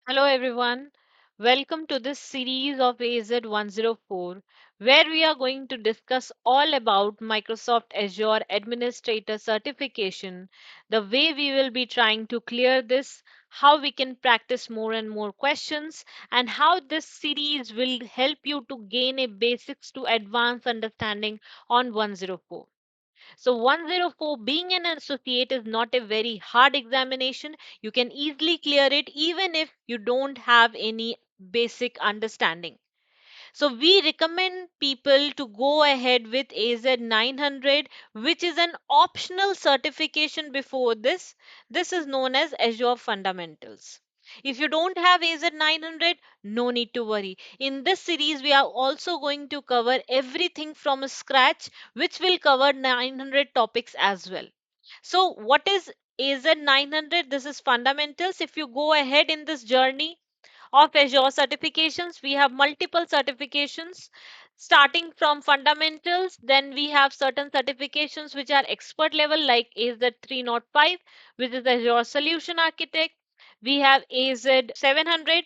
Hello everyone. Welcome to this series of AZ-104 where we are going to discuss all about Microsoft Azure Administrator certification, the way we will be trying to clear this, how we can practice more and more questions, and how this series will help you to gain a basics to advanced understanding on 104. So 104 being an associate is not a very hard examination. You can easily clear it even if you don't have any basic understanding. So we recommend people to go ahead with AZ-900, which is an optional certification before this. This is known as Azure Fundamentals. If you don't have AZ-900, no need to worry. In this series, we are also going to cover everything from scratch, which will cover 900 topics as well. So what is AZ-900? This is fundamentals. If you go ahead in this journey, of Azure certifications. We have multiple certifications starting from fundamentals. Then we have certain certifications which are expert level like AZ-305, which is Azure Solution Architect. We have AZ-700,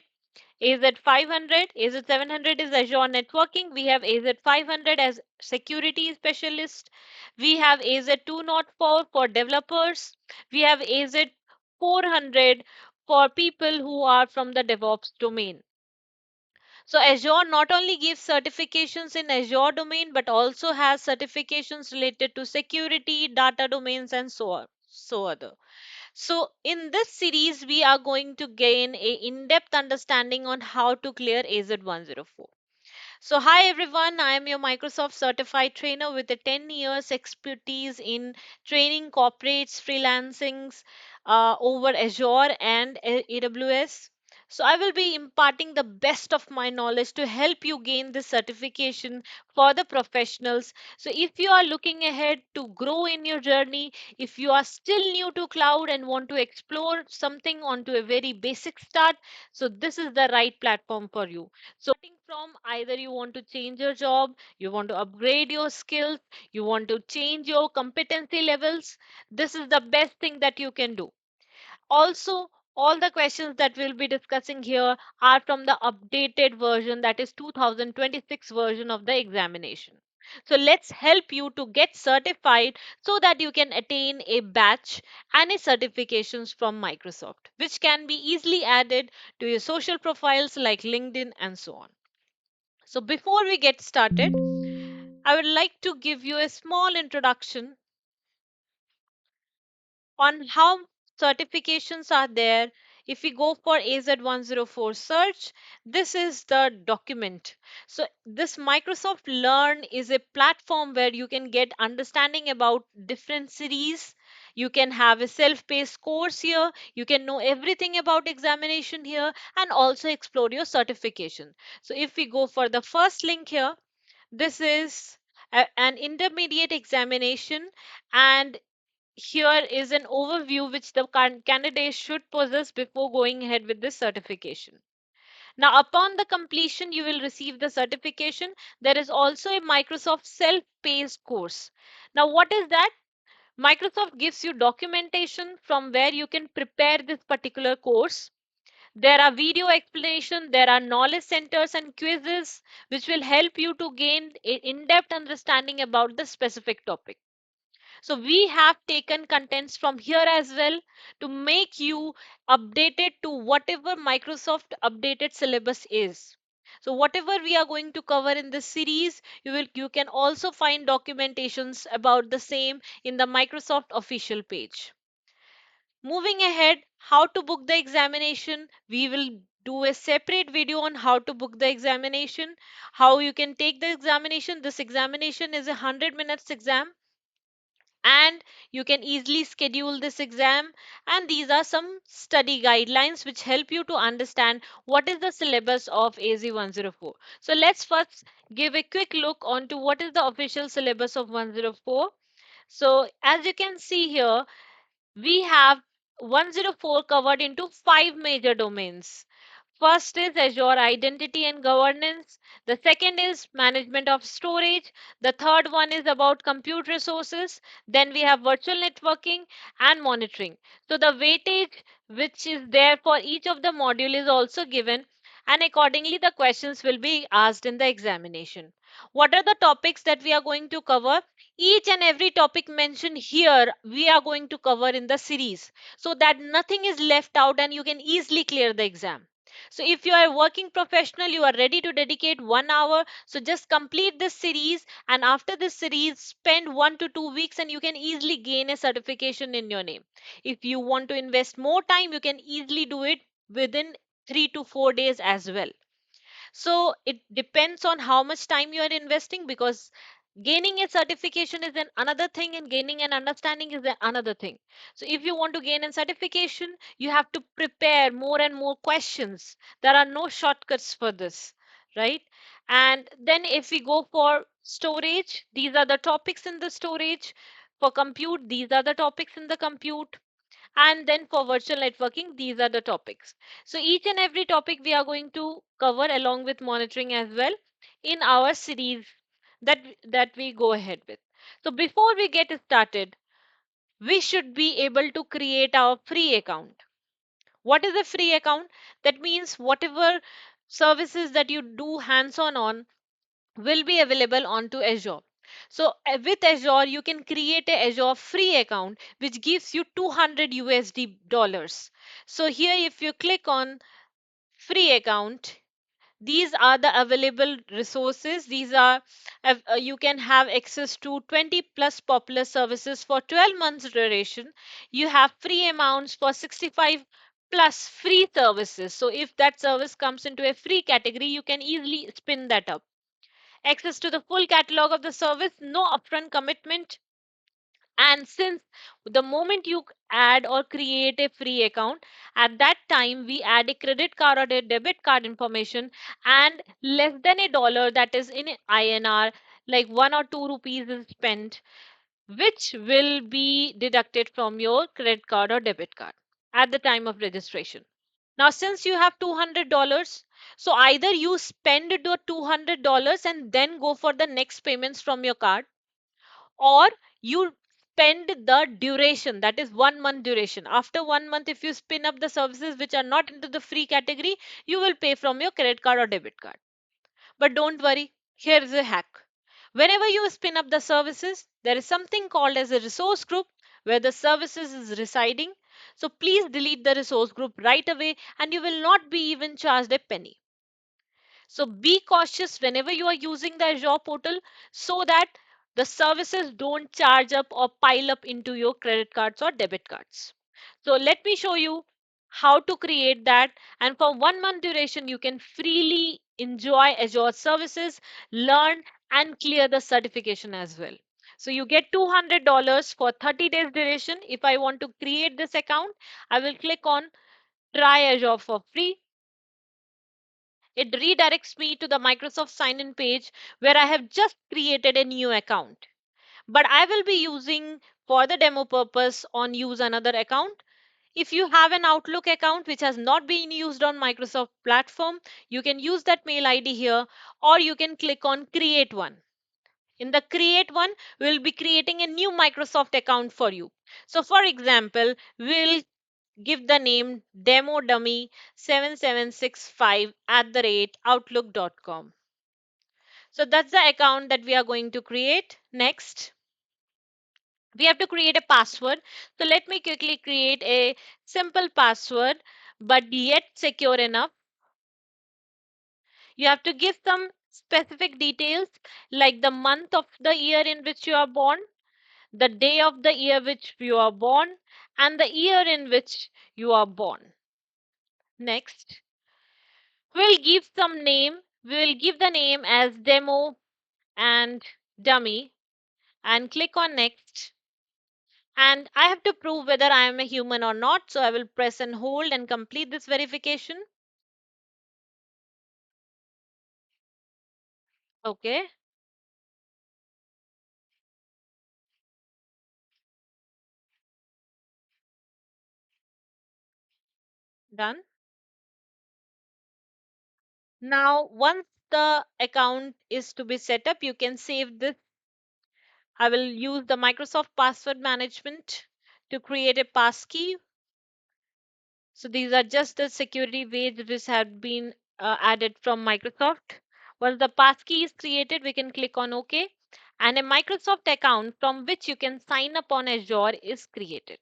AZ-500. AZ-700 is Azure Networking. We have AZ-500 as Security Specialist. We have AZ-204 for developers. We have AZ-400 for people who are from the DevOps domain. So Azure not only gives certifications in Azure domain, but also has certifications related to security, data domains, and so other. So in this series, we are going to gain a in-depth understanding on how to clear AZ-104. So, hi everyone, I am your Microsoft certified trainer with a 10 years expertise in training corporates, freelancings over Azure and AWS. So, I will be imparting the best of my knowledge to help you gain this certification for the professionals. So, if you are looking ahead to grow in your journey, if you are still new to cloud and want to explore something onto a very basic start, so this is the right platform for you. So, starting from either you want to change your job, you want to upgrade your skills, you want to change your competency levels, this is the best thing that you can do. Also, all the questions that we'll be discussing here are from the updated version, that is 2026 version of the examination. So let's help you to get certified so that you can attain a badge and a certifications from Microsoft, which can be easily added to your social profiles like LinkedIn and so on. So before we get started, I would like to give you a small introduction on how certifications are there. If we go for AZ-104 search, this is the document. So this Microsoft Learn is a platform where you can get understanding about different series. You can have a self-paced course here. You can know everything about examination here and also explore your certification. So if we go for the first link here, this is an intermediate examination, and here is an overview which the candidate should possess before going ahead with this certification. Now, upon the completion, you will receive the certification. There is also a Microsoft self-paced course. Now, what is that? Microsoft gives you documentation from where you can prepare this particular course. There are video explanation, there are knowledge centers and quizzes which will help you to gain in-depth understanding about the specific topic. So we have taken contents from here as well to make you updated to whatever Microsoft updated syllabus is. So whatever we are going to cover in this series, you can also find documentations about the same in the Microsoft official page. Moving ahead, how to book the examination. We will do a separate video on how to book the examination, how you can take the examination. This examination is a 100 minutes exam and you can easily schedule this exam, and these are some study guidelines which help you to understand what is the syllabus of AZ-104. So let's first give a quick look onto what is the official syllabus of 104. So as you can see here, we have 104 covered into five major domains. First is Azure Identity and Governance. The second is Management of Storage. The third one is about compute resources. Then we have virtual networking and monitoring. So the weightage which is there for each of the module is also given, and accordingly the questions will be asked in the examination. What are the topics that we are going to cover? Each and every topic mentioned here we are going to cover in the series, so that nothing is left out and you can easily clear the exam. So if you are a working professional, you are ready to dedicate 1 hour. So just complete this series, and after this series, spend 1 to 2 weeks, and you can easily gain a certification in your name. If you want to invest more time, you can easily do it within 3 to 4 days as well. So it depends on how much time you are investing, because gaining a certification is another thing and gaining an understanding is another thing. So if you want to gain a certification, you have to prepare more and more questions. There are no shortcuts for this, right? And then if we go for storage, these are the topics in the storage. For compute, these are the topics in the compute. And then for virtual networking, these are the topics. So each and every topic we are going to cover along with monitoring as well in our series that we go ahead with. So before we get started, we should be able to create our free account. What is a free account? That means whatever services that you do hands on will be available onto Azure. So with Azure, you can create a Azure free account which gives you 200 USD dollars. So here, if you click on free account, these are the available resources. These are you can have access to 20 plus popular services for 12 months duration. You have free amounts for 65 plus free services. So if that service comes into a free category, you can easily spin that up. Access to the full catalog of the service, no upfront commitment. And since the moment you add or create a free account, at that time we add a credit card or a debit card information, and less than a dollar, that is in INR, like 1 or 2 rupees is spent, which will be deducted from your credit card or debit card at the time of registration. Now, since you have $200, so either you spend the $200 and then go for the next payments from your card, or you spend the duration, that is 1 month duration. After 1 month, if you spin up the services which are not into the free category, you will pay from your credit card or debit card. But don't worry, here is a hack. Whenever you spin up the services, there is something called as a resource group where the services is residing. So please delete the resource group right away, and you will not be even charged a penny. So be cautious whenever you are using the Azure portal, so that the services don't charge up or pile up into your credit cards or debit cards. So let me show you how to create that. And for 1 month duration, you can freely enjoy Azure services, learn, and clear the certification as well. So you get $200 for 30 days duration. If I want to create this account, I will click on try Azure for free. It redirects me to the Microsoft sign in page where I have just created a new account. But I will be using for the demo purpose on use another account. If you have an Outlook account which has not been used on Microsoft platform, you can use that mail ID here, or you can click on create one. In the create one, we will be creating a new Microsoft account for you. So for example, we'll give the name demo dummy 7765 at the rate outlook.com. So that's the account that we are going to create. Next, we have to create a password. So let me quickly create a simple password, but yet secure enough. You have to give some specific details, like the month of the year in which you are born, the day of the year which you are born, and the year in which you are born. Next, we'll give some name. We'll give the name as demo and dummy, and click on next. And I have to prove whether I am a human or not. So I will press and hold and complete this verification. Okay, done. Now, once the account is to be set up, you can save this. I will use the Microsoft Password Management to create a passkey. So these are just the security ways which have been added from Microsoft. Once the passkey is created, we can click on OK, and a Microsoft account from which you can sign up on Azure is created.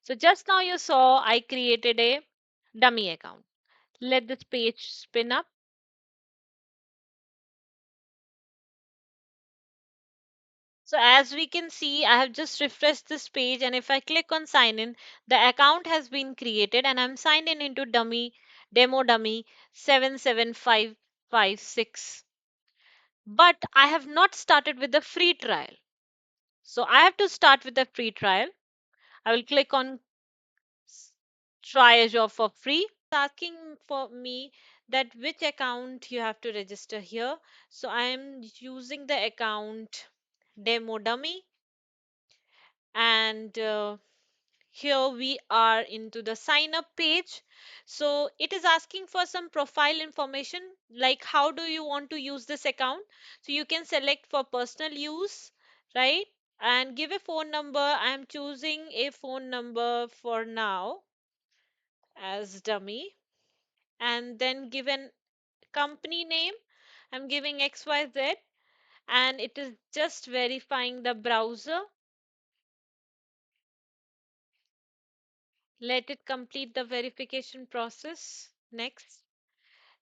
So just now you saw I created a dummy account. Let this page spin up. So as we can see, I have just refreshed this page, and if I click on sign in, the account has been created and I'm signed in into demo dummy 77556. But I have not started with the free trial. So I have to start with the free trial. I will click on try Azure for free. It's asking for me that which account you have to register here. So I am using the account demo dummy, and here we are into the sign up page. So it is asking for some profile information, like how do you want to use this account. So you can select for personal use, right? And give a phone number. I am choosing a phone number for now as dummy, and then give an company name. I'm giving XYZ, and it is just verifying the browser. Let it complete the verification process. Next.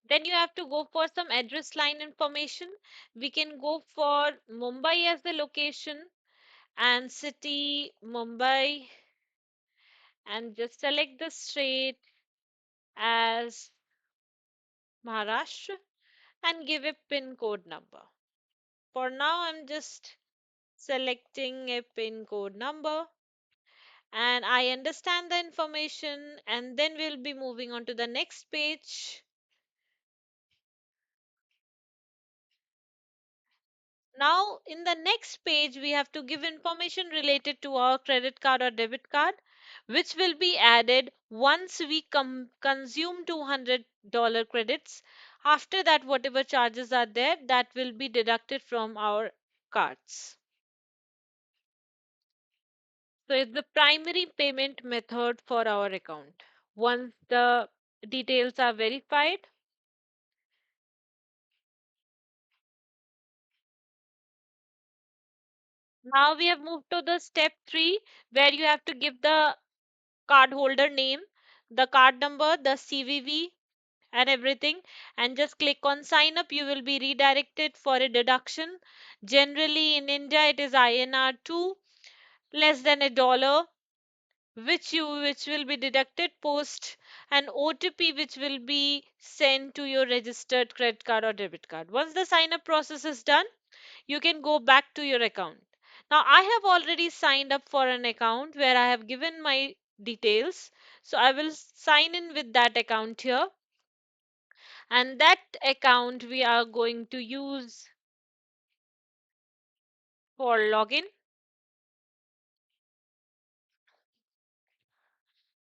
Then you have to go for some address line information. We can go for Mumbai as the location and city Mumbai, and just select the state as Maharashtra and give a pin code number. For now, I'm just selecting a pin code number, and I understand the information, and then we'll be moving on to the next page. Now, in the next page, we have to give information related to our credit card or debit card, which will be added once we consume $200 credits. After that, whatever charges are there, that will be deducted from our cards. So, it's the primary payment method for our account. Once the details are verified, now we have moved to the step 3, where you have to give the cardholder name, the card number, the CVV, and everything, and just click on sign up. You will be redirected for a deduction. Generally, in India, it is INR 2, less than a dollar, which will be deducted post an OTP which will be sent to your registered credit card or debit card. Once the sign up process is done, you can go back to your account. Now, I have already signed up for an account where I have given my details. So I will sign in with that account here. And that account we are going to use for login.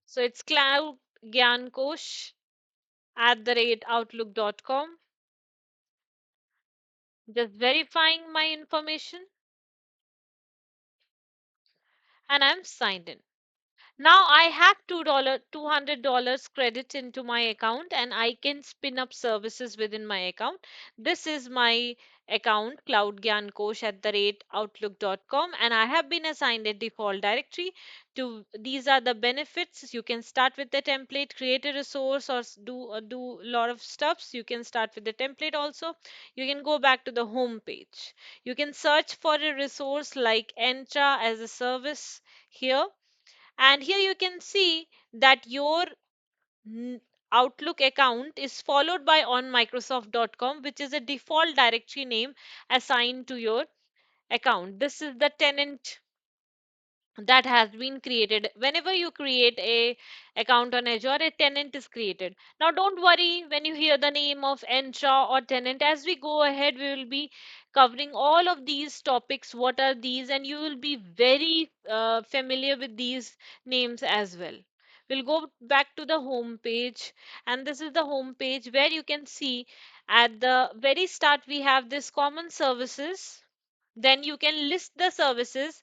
So it's cloudgyankosh@outlook.com. Just verifying my information, and I'm signed in. Now I have $200 credit into my account, and I can spin up services within my account. This is my account, cloudgyankosh@outlook.com, and I have been assigned a default directory. To these are the benefits. You can start with the template, create a resource, or do a lot of stuffs. You can start with the template also. You can go back to the home page. You can search for a resource like Entra as a service here, and here you can see that your Outlook account is followed by on Microsoft.com, which is a default directory name assigned to your account. This is the tenant that has been created. Whenever you create a account on Azure, a tenant is created. Now don't worry when you hear the name of Entra or tenant. As we go ahead, we will be covering all of these topics. What are these? And you will be very familiar with these names as well. We'll go back to the home page, and this is the home page where you can see at the very start we have this common services. Then you can list the services.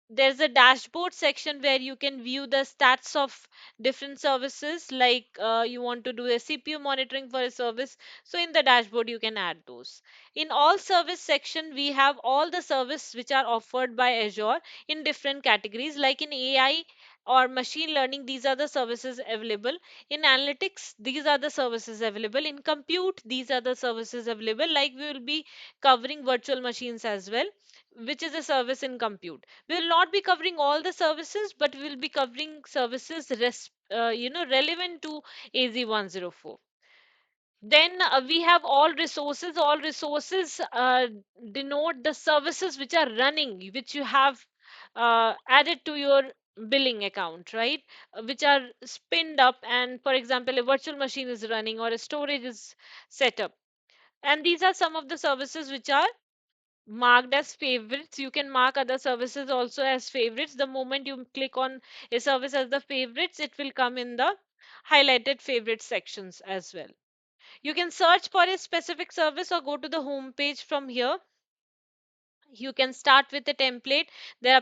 There's a dashboard section where you can view the stats of different services, like you want to do a CPU monitoring for a service, so in the dashboard you can add those. In all service section we have all the service which are offered by Azure in different categories, like in AI or machine learning, these are the services available. In analytics, these are the services available. In compute, these are the services available, like we will be covering virtual machines as well, which is a service in compute. We will not be covering all the services, but we will be covering services relevant to AZ-104. Then we have all resources. All resources denote the services which are running, which you have added to your billing account, right? Which are spinned up, and for example, a virtual machine is running or a storage is set up. And these are some of the services which are marked as favorites. You can mark other services also as favorites. The moment you click on a service as the favorites, it will come in the highlighted favorite sections as well. You can search for a specific service or go to the home page from here. You can start with a template. There are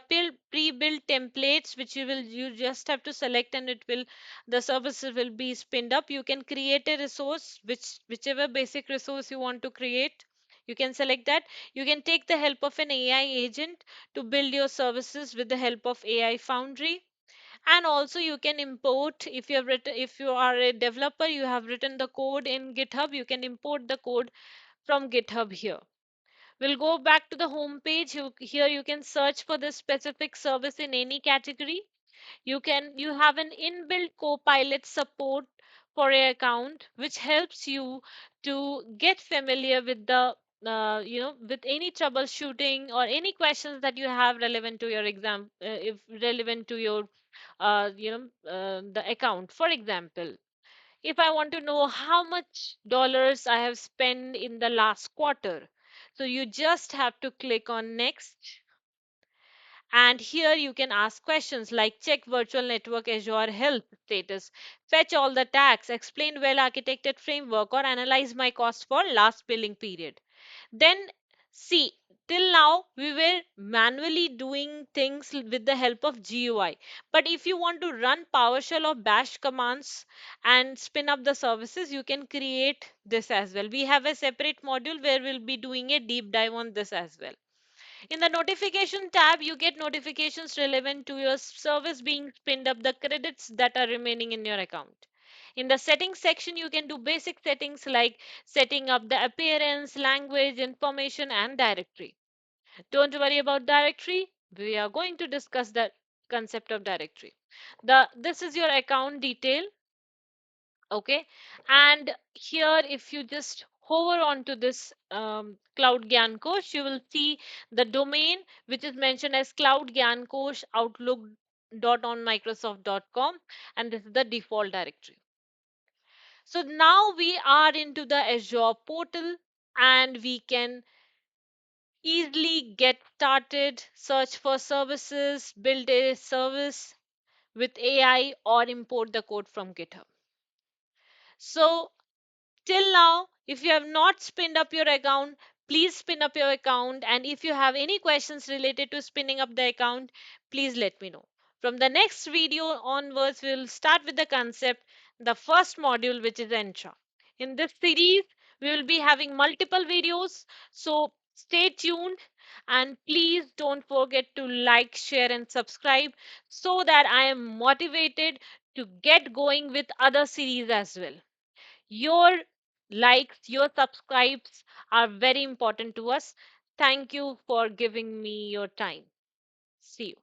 pre-built templates which you just have to select, and it will, the services will be spinned up. You can create a resource, whichever basic resource you want to create. You can select that. You can take the help of an AI agent to build your services with the help of AI Foundry. And also you can import, if you have written, if you are a developer, you have written the code in GitHub, you can import the code from GitHub here. We'll go back to the home page. Here you can search for the specific service in any category. You have an inbuilt Copilot support for your account, which helps you to get familiar with the with any troubleshooting or any questions that you have relevant to your exam, if relevant to your the account. For example, if I want to know how much dollars I have spent in the last quarter, so you just have to click on next. And here you can ask questions like check virtual network Azure health status, fetch all the tags, explain well architected framework, or analyze my cost for last billing period. Then see, till now we were manually doing things with the help of GUI. But if you want to run PowerShell or Bash commands and spin up the services, you can create this as well. We have a separate module where we'll be doing a deep dive on this as well. In the notification tab, you get notifications relevant to your service being spinned up, the credits that are remaining in your account. In the settings section, you can do basic settings like setting up the appearance, language, information, and directory. Don't worry about directory. We are going to discuss the concept of directory. This is your account detail. Okay, and here if you just hover onto this cloud gyan kosh, you will see the domain which is mentioned as cloud gyan kosh outlook dot on microsoft.com, and this is the default directory. So now we are into the Azure portal, and we can easily get started, search for services, build a service with AI, or import the code from GitHub. So till now, if you have not spinned up your account, please spin up your account. And if you have any questions related to spinning up the account, please let me know. From the next video onwards, we will start with the concept, the first module, which is Entra. In this series, we will be having multiple videos. So stay tuned, and please don't forget to like, share, and subscribe so that I am motivated to get going with other series as well. Your likes, your subscribes are very important to us. Thank you for giving me your time. See you.